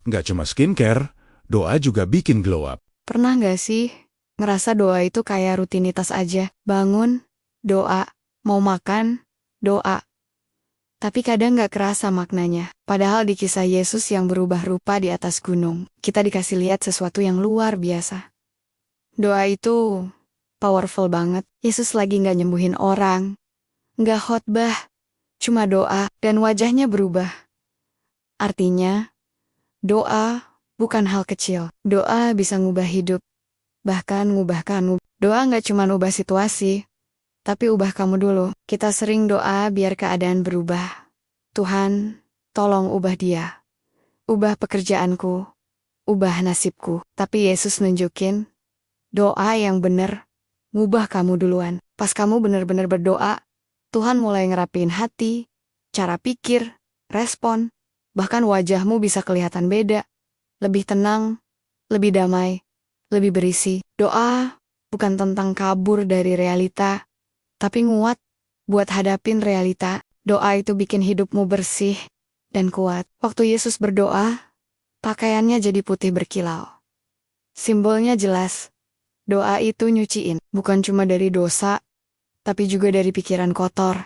Nggak cuma skincare, doa juga bikin glow up. Pernah nggak sih ngerasa doa itu kayak rutinitas aja? Bangun, doa, mau makan, doa. Tapi kadang nggak kerasa maknanya. Padahal di kisah Yesus yang berubah rupa di atas gunung, kita dikasih lihat sesuatu yang luar biasa. Doa itu powerful banget. Yesus lagi nggak nyembuhin orang, nggak khotbah, cuma doa dan wajahnya berubah. Artinya, doa bukan hal kecil. Doa bisa ngubah hidup, bahkan ngubah kamu. Doa nggak cuma ubah situasi, tapi ubah kamu dulu. Kita sering doa biar keadaan berubah. Tuhan, tolong ubah dia. Ubah pekerjaanku. Ubah nasibku. Tapi Yesus nunjukin, doa yang bener, ngubah kamu duluan. Pas kamu bener-bener berdoa, Tuhan mulai ngerapiin hati, cara pikir, respon, bahkan wajahmu bisa kelihatan beda. Lebih tenang, lebih damai, lebih berisi. Doa bukan tentang kabur dari realita, tapi nguat buat hadapin realita. Doa itu bikin hidupmu bersih dan kuat. Waktu Yesus berdoa, pakaiannya jadi putih berkilau. Simbolnya jelas. Doa itu nyuciin, bukan cuma dari dosa, tapi juga dari pikiran kotor,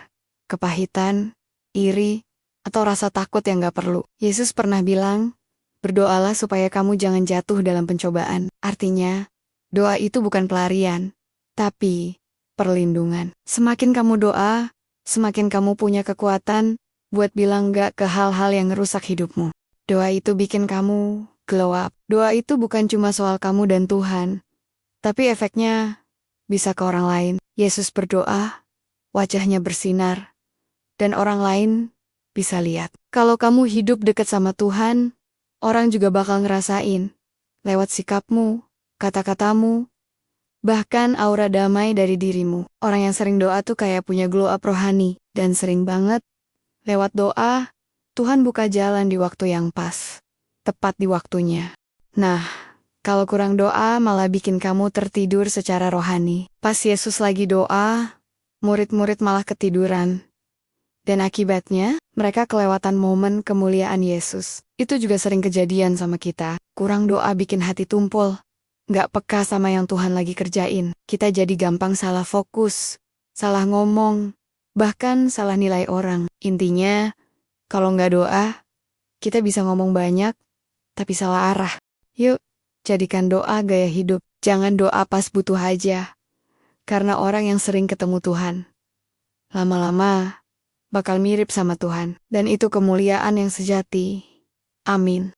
kepahitan, iri, atau rasa takut yang gak perlu. Yesus pernah bilang, berdoalah supaya kamu jangan jatuh dalam pencobaan. Artinya, doa itu bukan pelarian, tapi perlindungan. Semakin kamu doa, semakin kamu punya kekuatan buat bilang enggak ke hal-hal yang ngerusak hidupmu. Doa itu bikin kamu glow up. Doa itu bukan cuma soal kamu dan Tuhan, tapi efeknya bisa ke orang lain. Yesus berdoa, wajahnya bersinar, dan orang lain bisa lihat. Kalau kamu hidup dekat sama Tuhan, orang juga bakal ngerasain. Lewat sikapmu, kata-katamu, bahkan aura damai dari dirimu. Orang yang sering doa tuh kayak punya glow up rohani. Dan sering banget, lewat doa, Tuhan buka jalan di waktu yang pas. Tepat di waktunya. Nah, kalau kurang doa malah bikin kamu tertidur secara rohani. Pas Yesus lagi doa, murid-murid malah ketiduran. Dan akibatnya, mereka kelewatan momen kemuliaan Yesus. Itu juga sering kejadian sama kita. Kurang doa bikin hati tumpul. Nggak peka sama yang Tuhan lagi kerjain. Kita jadi gampang salah fokus, salah ngomong, bahkan salah nilai orang. Intinya, kalau nggak doa, kita bisa ngomong banyak, tapi salah arah. Yuk, jadikan doa gaya hidup. Jangan doa pas butuh aja. Karena orang yang sering ketemu Tuhan, lama-lama bakal mirip sama Tuhan. Dan itu kemuliaan yang sejati. Amin.